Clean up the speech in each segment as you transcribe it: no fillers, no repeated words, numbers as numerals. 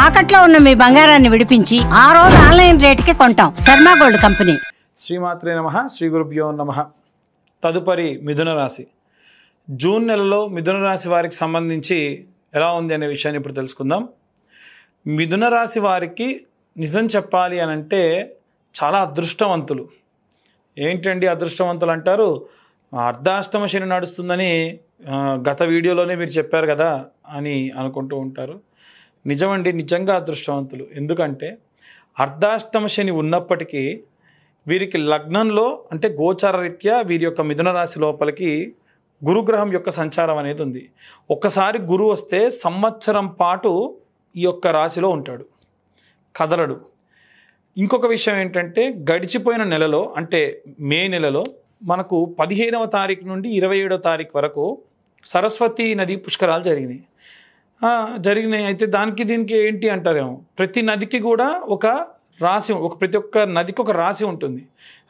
తాకట్లో ఉన్న మీ బంగారాన్ని విడిపించి ఆ రోజు ఆన్లైన్ రేటుకి కొంటాం. Sharma gold company. శ్రీమాత్రే నమః. శ్రీ గురుభ్యో నమః. తదుపరి మిథున రాశి. జూన్ నెలలో మిథున రాశి వారికి సంబంధించి ఎలా ఉంది అనే విషయాన్ని ఇప్పుడు తెలుసుకుందాం. మిథున రాశి వారికి నిజం చెప్పాలి అని అంటే చాలా అదృష్టవంతులు. ఏంటండి అదృష్టవంతులు అంటారు? అర్ధాష్టమ శని నడుస్తుందని గత వీడియోలోనే మీరు చెప్పారు కదా అని అనుకుంటూ ఉంటారు. నిజమండి, నిజంగా అదృష్టవంతులు. ఎందుకంటే అర్ధాష్టమ శని ఉన్నప్పటికీ వీరికి లగ్నంలో అంటే గోచార రీత్యా వీరి యొక్క మిథున రాశి లోపలికి గురుగ్రహం యొక్క సంచారం అనేది ఉంది. ఒక్కసారి గురువు వస్తే సంవత్సరం పాటు ఈ యొక్క రాశిలో ఉంటాడు, కదలడు. ఇంకొక విషయం ఏంటంటే గడిచిపోయిన నెలలో అంటే మే నెలలో మనకు 15వ తారీఖు నుండి 27వ తారీఖు వరకు సరస్వతి నది పుష్కరాలు జరిగినాయి. అయితే దానికి దీనికి ఏంటి అంటారేమో, ప్రతి నదికి కూడా ఒక రాశి, ప్రతి ఒక్క నదికి ఒక రాశి ఉంటుంది.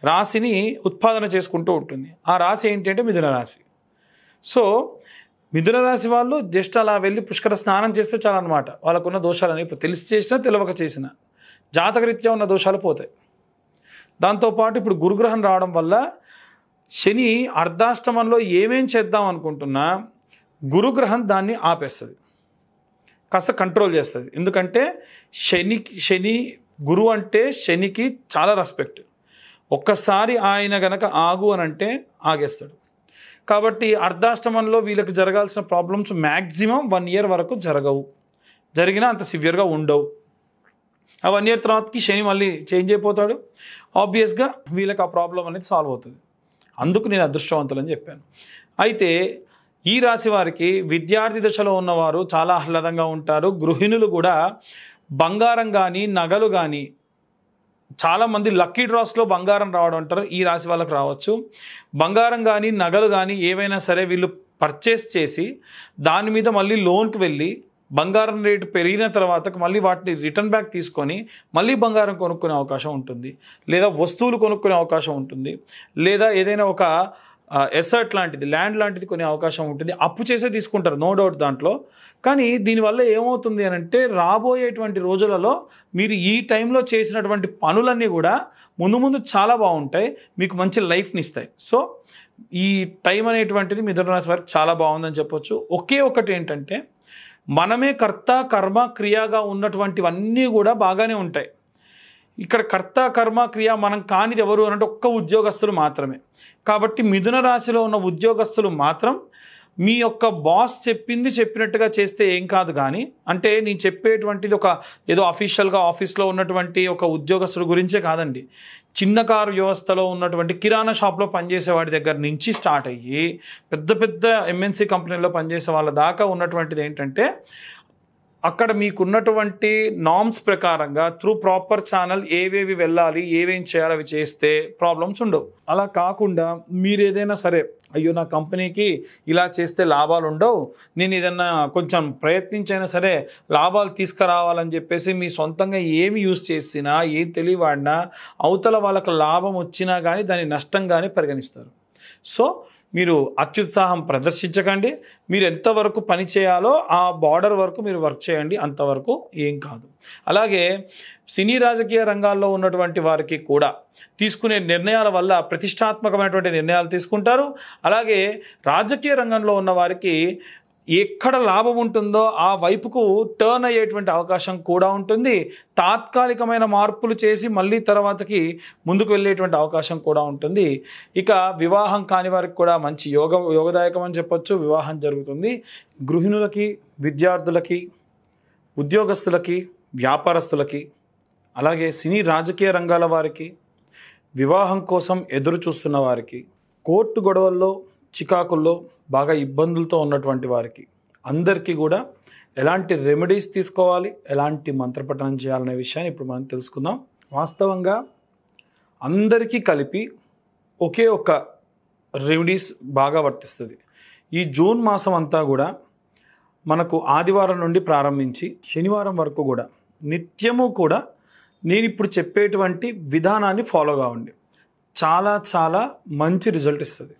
రాశిని ఉత్పాదన చేసుకుంటూ ఉంటుంది. ఆ రాశి ఏంటి అంటే మిథున రాశి. సో మిథున రాశి వాళ్ళు జస్ట్ అలా వెళ్ళి పుష్కర స్నానం చేస్తే చాలన్నమాట. వాళ్ళకున్న దోషాలని ఇప్పుడు తెలిసి చేసినా తెలియక చేసినా జాతకరీత్యా ఉన్న దోషాలు పోతాయి. దాంతోపాటు ఇప్పుడు గురుగ్రహం రావడం వల్ల శని అర్ధాష్టమంలో ఏమేం చేద్దాం అనుకుంటున్నా గురుగ్రహం దాన్ని ఆపేస్తుంది, కాస్త కంట్రోల్ చేస్తుంది. ఎందుకంటే శని గురువు అంటే శనికి చాలా రెస్పెక్ట్. ఒక్కసారి ఆయన గనక ఆగు అని అంటే ఆగేస్తాడు. కాబట్టి అర్ధాష్టమంలో వీళ్ళకి జరగాల్సిన ప్రాబ్లమ్స్ మ్యాక్సిమం 1 year వరకు జరగవు. జరిగినా అంత సివియర్గా ఉండవు. ఆ 1 year తర్వాతకి శని మళ్ళీ చేంజ్ అయిపోతాడు. ఆబ్వియస్గా వీళ్ళకి ఆ ప్రాబ్లం అనేది సాల్వ్ అవుతుంది. అందుకు నేను అదృష్టవంతులని చెప్పాను. అయితే ఈ రాశి వారికి విద్యార్థి దశలో ఉన్నవారు చాలా ఆహ్లాదంగా ఉంటారు. గృహిణులు కూడా బంగారం కానీ నగలు కానీ, చాలామంది లక్కీ డ్రాస్లో బంగారం రావడం అంటారు, ఈ రాశి వాళ్ళకి రావచ్చు. బంగారం కానీ నగలు కానీ ఏవైనా సరే వీళ్ళు పర్చేస్ చేసి దాని మీద మళ్ళీ లోన్కి వెళ్ళి బంగారం రేటు పెరిగిన తర్వాత మళ్ళీ వాటిని రిటర్న్ బ్యాక్ తీసుకొని మళ్ళీ బంగారం కొనుక్కునే అవకాశం ఉంటుంది, లేదా వస్తువులు కొనుక్కునే అవకాశం ఉంటుంది, లేదా ఏదైనా ఒక ఎసర్ట్ లాంటిది, ల్యాండ్ లాంటిది కొనే అవకాశం ఉంటుంది. అప్పు చేసే తీసుకుంటారు, నో డౌట్ దాంట్లో. కానీ దీనివల్ల ఏమవుతుంది అని అంటే రాబోయేటువంటి రోజులలో మీరు ఈ టైంలో చేసినటువంటి పనులన్నీ కూడా ముందు చాలా బాగుంటాయి, మీకు మంచి లైఫ్ని ఇస్తాయి. సో ఈ టైం అనేటువంటిది మిథున రాశి వారికి చాలా బాగుందని చెప్పొచ్చు. ఒకే ఒకటి ఏంటంటే మనమే కర్త కర్మ క్రియగా ఉన్నటువంటివన్నీ కూడా బాగానే ఉంటాయి. ఇక్కడ కర్త కర్మ క్రియ మనం కానిది ఎవరు అంటే ఒక్క ఉద్యోగస్తులు మాత్రమే. కాబట్టి మిథున రాశిలో ఉన్న ఉద్యోగస్తులు మాత్రం మీ యొక్క బాస్ చెప్పినట్టుగా చేస్తే ఏం కాదు. కానీ అంటే నేను చెప్పేటువంటిది ఒక ఏదో అఫీషియల్గా ఆఫీస్లో ఉన్నటువంటి ఒక ఉద్యోగస్తుల గురించే కాదండి. చిన్న కారు వ్యవస్థలో ఉన్నటువంటి కిరాణా షాప్లో పనిచేసే వాడి దగ్గర నుంచి స్టార్ట్ అయ్యి పెద్ద ఎంఎన్సీ కంపెనీలో పనిచేసే వాళ్ళ దాకా ఉన్నటువంటిది ఏంటంటే అక్కడ మీకున్నటువంటి నామ్స్ ప్రకారంగా త్రూ ప్రాపర్ ఛానల్ ఏవేవి వెళ్ళాలి, ఏవేం చేయాలి, అవి చేస్తే ప్రాబ్లమ్స్ ఉండవు. అలా కాకుండా మీరు ఏదైనా సరే అయ్యో నా కంపెనీకి ఇలా చేస్తే లాభాలు ఉండవు, నేను ఏదైనా కొంచెం ప్రయత్నించైనా సరే లాభాలు తీసుకురావాలని చెప్పేసి మీ సొంతంగా ఏమి యూజ్ చేసినా, ఏం తెలియవాడినా అవతల వాళ్ళకు లాభం వచ్చినా కానీ దాన్ని నష్టంగానే పరిగణిస్తారు. సో మీరు అత్యుత్సాహం ప్రదర్శించకండి. మీరు ఎంతవరకు పని చేయాలో ఆ బార్డర్ వరకు మీరు వర్క్ చేయండి, అంతవరకు ఏం కాదు. అలాగే సినీ రాజకీయ రంగాల్లో ఉన్నటువంటి వారికి కూడా తీసుకునే నిర్ణయాల వల్ల ప్రతిష్టాత్మకమైనటువంటి నిర్ణయాలు తీసుకుంటారు. అలాగే రాజకీయ రంగంలో ఉన్న వారికి ఎక్కడ లాభం ఉంటుందో ఆ వైపుకు టర్న్ అయ్యేటువంటి అవకాశం కూడా ఉంటుంది. తాత్కాలికమైన మార్పులు చేసి మళ్ళీ తర్వాతకి ముందుకు వెళ్ళేటువంటి అవకాశం కూడా ఉంటుంది. ఇక వివాహం కాని వారికి కూడా మంచి యోగదాయకం అని చెప్పొచ్చు. వివాహం జరుగుతుంది. గృహిణులకి, విద్యార్థులకి, ఉద్యోగస్తులకి, వ్యాపారస్తులకి, అలాగే సినీ రాజకీయ రంగాల వారికి, వివాహం కోసం ఎదురు చూస్తున్న వారికి, కోర్టు గొడవల్లో చికాకుల్లో బాగా ఇబ్బందులతో ఉన్నటువంటి వారికి అందరికీ కూడా ఎలాంటి రెమెడీస్ తీసుకోవాలి, ఎలాంటి మంత్రపఠనం చేయాలనే విషయాన్ని ఇప్పుడు మనం తెలుసుకుందాం. వాస్తవంగా అందరికీ కలిపి ఒకే ఒక రెమెడీస్ బాగా వర్తిస్తుంది. ఈ జూన్ మాసం అంతా కూడా మనకు ఆదివారం నుండి ప్రారంభించి శనివారం వరకు కూడా నిత్యము కూడా నేను ఇప్పుడు చెప్పేటువంటి విధానాన్ని ఫాలో కావండి. చాలా చాలా మంచి రిజల్ట్ ఇస్తుంది.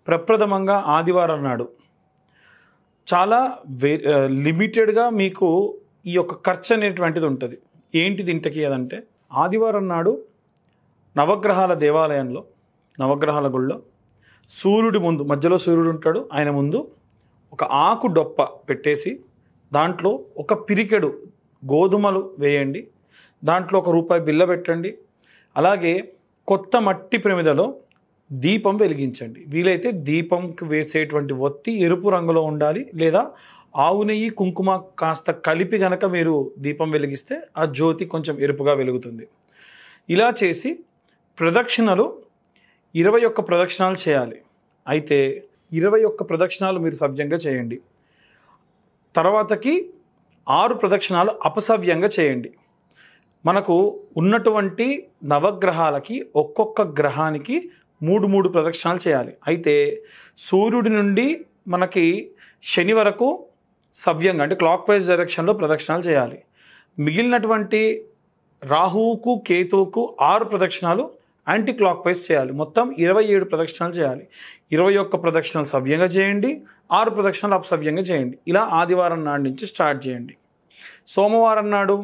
ప్రప్రథమంగా ఆదివారం నాడు చాలా లిమిటెడ్గా మీకు ఈ యొక్క ఖర్చు అనేటువంటిది ఉంటుంది. ఏంటిది ఇంతకీ అదంటే, ఆదివారం నాడు నవగ్రహాల దేవాలయంలో, నవగ్రహాల గుళ్ళో సూర్యుడి ముందు, మధ్యలో సూర్యుడు ఉంటాడు, ఆయన ముందు ఒక ఆకు డొప్ప పెట్టేసి దాంట్లో ఒక పిరికెడు గోధుమలు వేయండి, దాంట్లో ₹1 బిల్ల పెట్టండి. అలాగే కొత్త మట్టి ప్రమిదలో దీపం వెలిగించండి. వీలైతే దీపంకి వేసేటువంటి ఒత్తి ఎరుపు రంగులో ఉండాలి, లేదా ఆవు నెయ్యి కుంకుమ కాస్త కలిపి గనక మీరు దీపం వెలిగిస్తే ఆ జ్యోతి కొంచెం ఎరుపుగా వెలుగుతుంది. ఇలా చేసి ప్రదక్షిణలు 21 ప్రదక్షిణాలు చేయాలి. అయితే 21 ప్రదక్షిణాలు మీరు సవ్యంగా చేయండి. తర్వాతకి 6 ప్రదక్షిణాలు అపసవ్యంగా చేయండి. మనకు ఉన్నటువంటి నవగ్రహాలకి ఒక్కొక్క గ్రహానికి 3 ప్రదక్షిణాలు చేయాలి. అయితే సూర్యుడి నుండి మనకి శని వరకు సవ్యంగా అంటే క్లాక్ వైజ్ డైరెక్షన్లో ప్రదక్షిణాలు చేయాలి. మిగిలినటువంటి రాహువుకు కేతువుకు 6 ప్రదక్షిణాలు యాంటీ క్లాక్ వైజ్ చేయాలి. మొత్తం 27 ప్రదక్షిణాలు చేయాలి. 21 ప్రదక్షిణాలు సవ్యంగా చేయండి, 6 ప్రదక్షిణాలు అపసవ్యంగా చేయండి. ఇలా ఆదివారం నాడు నుంచి స్టార్ట్ చేయండి. సోమవారం నాడు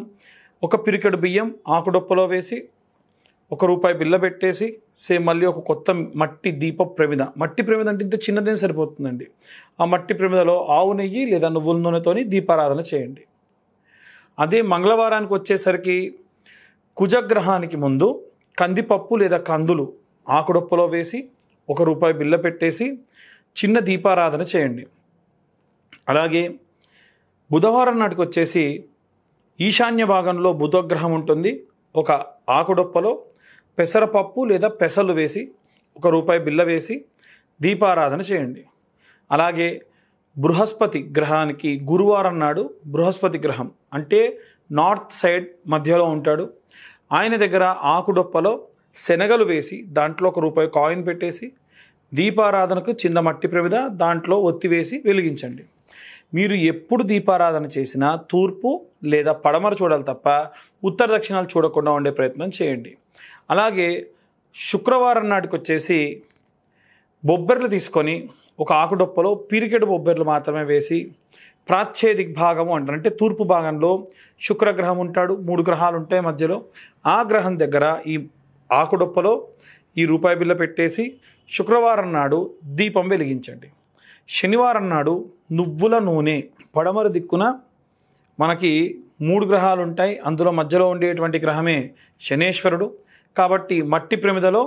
ఒక పిరికెడు బియ్యం ఆకుడొప్పలో వేసి ₹1 బిల్ల పెట్టేసి సేమ్ మళ్ళీ ఒక కొత్త మట్టి దీప ప్రమిద, మట్టి ప్రమిద అంటే ఇంత చిన్నదేం సరిపోతుందండి. ఆ మట్టి ప్రమిదలో ఆవు నెయ్యి లేదా నువ్వుల నూనెతోని దీపారాధన చేయండి. అదే మంగళవారానికి వచ్చేసరికి కుజగ్రహానికి ముందు కందిపప్పు లేదా కందులు ఆకుడొప్పలో వేసి ₹1 బిల్ల పెట్టేసి చిన్న దీపారాధన చేయండి. అలాగే బుధవారం నాటికి వచ్చేసి ఈశాన్య భాగంలో బుధగ్రహం ఉంటుంది. ఒక ఆకుడొప్పలో పెసరపప్పు లేదా పెసలు వేసి ₹1 బిల్ల వేసి దీపారాధన చేయండి. అలాగే బృహస్పతి గ్రహానికి గురువారం నాడు బృహస్పతి గ్రహం అంటే నార్త్ సైడ్ మధ్యలో ఉంటాడు. ఆయన దగ్గర ఆకుడొప్పలో శనగలు వేసి దాంట్లో ₹1 కాయిన్ పెట్టేసి దీపారాధనకు చిన్న మట్టి ప్రమిద దాంట్లో ఒత్తి వేసి వెలిగించండి. మీరు ఎప్పుడు దీపారాధన చేసినా తూర్పు లేదా పడమర చూడాలి తప్ప ఉత్తర దక్షిణాలు చూడకుండా ఉండే ప్రయత్నం చేయండి. అలాగే శుక్రవారం నాటికి వచ్చేసి బొబ్బెర్లు తీసుకొని ఒక ఆకుడొప్పలో పిరికెడు బొబ్బెర్లు మాత్రమే వేసి ప్రాచ్య దిగ్భాగము అంటారు, అంటే తూర్పు భాగంలో శుక్రగ్రహం ఉంటాడు, 3 గ్రహాలు ఉంటాయి మధ్యలో. ఆ గ్రహం దగ్గర ఈ ఆకుడొప్పలో ఈ ₹1 బిల్ల పెట్టేసి శుక్రవారం నాడు దీపం వెలిగించండి. శనివారం నాడు నువ్వుల నూనె, పడమర దిక్కున మనకి 3 గ్రహాలు ఉంటాయి, అందులో మధ్యలో ఉండేటువంటి గ్రహమే శనేశ్వరుడు. కాబట్టి మట్టి ప్రమిదలో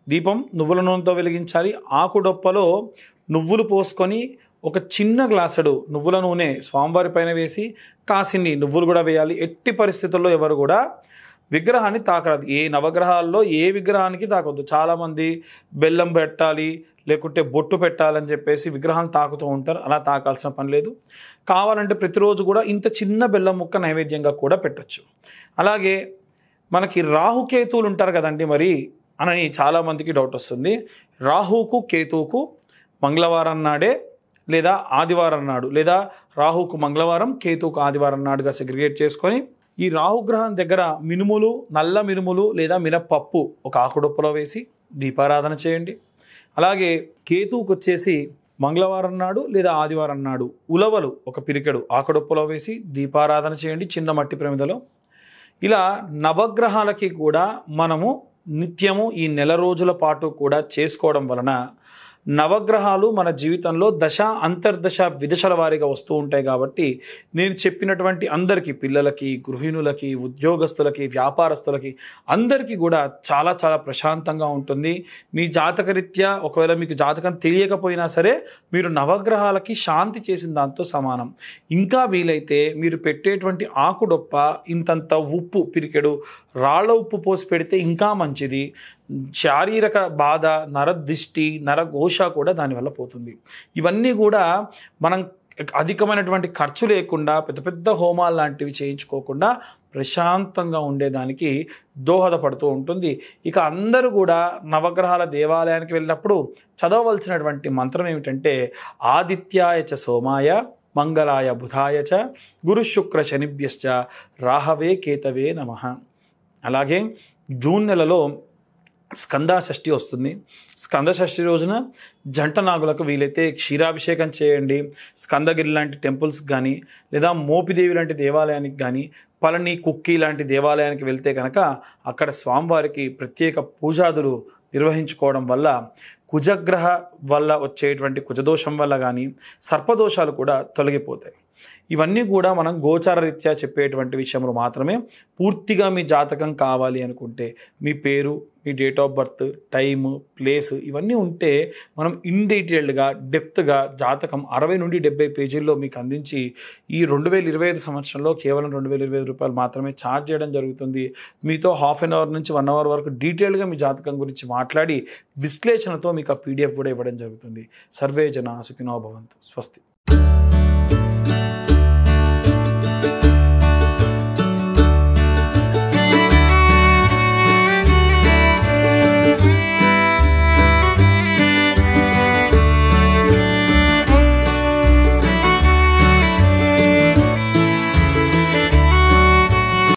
దీపం నువ్వుల నూనెతో వెలిగించాలి. ఆకుడొప్పలో నువ్వులు పోసుకొని ఒక చిన్న గ్లాసుడు నువ్వుల నూనె స్వామివారి పైన వేసి కాసిన్ని నువ్వులు కూడా వేయాలి. ఎట్టి పరిస్థితుల్లో ఎవరు కూడా విగ్రహాన్ని తాకరాదు. ఏ నవగ్రహాల్లో ఏ విగ్రహానికి తాకొద్దు. చాలామంది బెల్లం పెట్టాలి లేకుంటే బొట్టు పెట్టాలని చెప్పేసి విగ్రహాన్ని తాకుతూ ఉంటారు. అలా తాకాల్సిన పని లేదు. కావాలంటే ప్రతిరోజు కూడా ఇంత చిన్న బెల్లం ముక్క నైవేద్యంగా కూడా పెట్టచ్చు. అలాగే మనకి రాహుకేతువులు ఉంటారు కదండి మరి అని చాలామందికి డౌట్ వస్తుంది. రాహుకు కేతువుకు మంగళవారం నాడే లేదా ఆదివారం నాడు, లేదా రాహుకు మంగళవారం కేతువుకు ఆదివారం నాడుగా సెగ్రిగేట్ చేసుకొని ఈ రాహుగ్రహం దగ్గర మినుములు, నల్ల మినుములు లేదా మినప్పప్పు ఒక ఆకుడొప్పలో వేసి దీపారాధన చేయండి. అలాగే కేతువుకు వచ్చేసి మంగళవారం నాడు లేదా ఆదివారం నాడు ఉలవలు ఒక పిరికెడు ఆకుడొప్పలో వేసి దీపారాధన చేయండి చిన్న మట్టి ప్రమిదలో. ఇలా నవగ్రహాలకి కూడా మనము నిత్యము ఈ నెల రోజుల పాటు కూడా చేసుకోవడం వలన నవగ్రహాలు మన జీవితంలో దశ అంతర్దశ విదశల వారీగా వస్తూ ఉంటాయి. కాబట్టి నేను చెప్పినటువంటి అందరికీ, పిల్లలకి, గృహిణులకి, ఉద్యోగస్తులకి, వ్యాపారస్తులకి అందరికీ కూడా చాలా చాలా ప్రశాంతంగా ఉంటుంది. మీ జాతకరీత్యా ఒకవేళ మీకు జాతకం తెలియకపోయినా సరే మీరు నవగ్రహాలకి శాంతి చేసిన దాంతో సమానం. ఇంకా వీలైతే మీరు పెట్టేటువంటి ఆకుడొప్ప ఇంతంత ఉప్పు, పిరికెడు రాళ్ళ ఉప్పు పోసి పెడితే ఇంకా మంచిది. శారీరక బాధ, నరదిష్టి, నరఘోష కూడా దానివల్ల పోతుంది. ఇవన్నీ కూడా మనం అధికమైనటువంటి ఖర్చు లేకుండా పెద్ద పెద్ద హోమాలు లాంటివి చేయించుకోకుండా ప్రశాంతంగా ఉండేదానికి దోహదపడుతూ ఉంటుంది. ఇక అందరూ కూడా నవగ్రహాల దేవాలయానికి వెళ్ళినప్పుడు చదవవలసినటువంటి మంత్రం ఏమిటంటే ఆదిత్యాయ చ సోమాయ మంగళాయ బుధాయ చ గురు శుక్ర శనిభ్యశ్చ రాహవే కేతవే నమః. అలాగే జూన్ నెలలో స్కంద షష్ఠి వస్తుంది. స్కంద షష్ఠి రోజున జంట నాగులకు వీలైతే క్షీరాభిషేకం చేయండి. స్కందగిరి లాంటి టెంపుల్స్ కానీ లేదా మోపిదేవి లాంటి దేవాలయానికి కానీ పళని కుక్కి లాంటి దేవాలయానికి వెళ్తే కనుక అక్కడ స్వామివారికి ప్రత్యేక పూజాదులు నిర్వహించుకోవడం వల్ల కుజగ్రహ వల్ల వచ్చేటువంటి కుజదోషం వల్ల కానీ సర్పదోషాలు కూడా తొలగిపోతాయి. ఇవన్నీ కూడా మనం గోచార రీత్యా చెప్పేటువంటి విషయంలో మాత్రమే. పూర్తిగా మీ జాతకం కావాలి అనుకుంటే మీ పేరు, మీ date of birth, time, place ఇవన్నీ ఉంటే మనం ఇన్ డీటెయిల్డ్గా డెప్త్గా జాతకం 60 నుండి 70 పేజీల్లో మీకు అందించి ఈ 2025 సంవత్సరంలో కేవలం 2025 రూపాయలు మాత్రమే ఛార్జ్ చేయడం జరుగుతుంది. మీతో హాఫ్ అన్ అవర్ నుంచి 1 అవర్ వరకు డీటెయిల్గా మీ జాతకం గురించి మాట్లాడి విశ్లేషణతో మీకు ఆ PDF కూడా ఇవ్వడం జరుగుతుంది. సర్వే జనా సుఖినో భవంతు. స్వస్తి.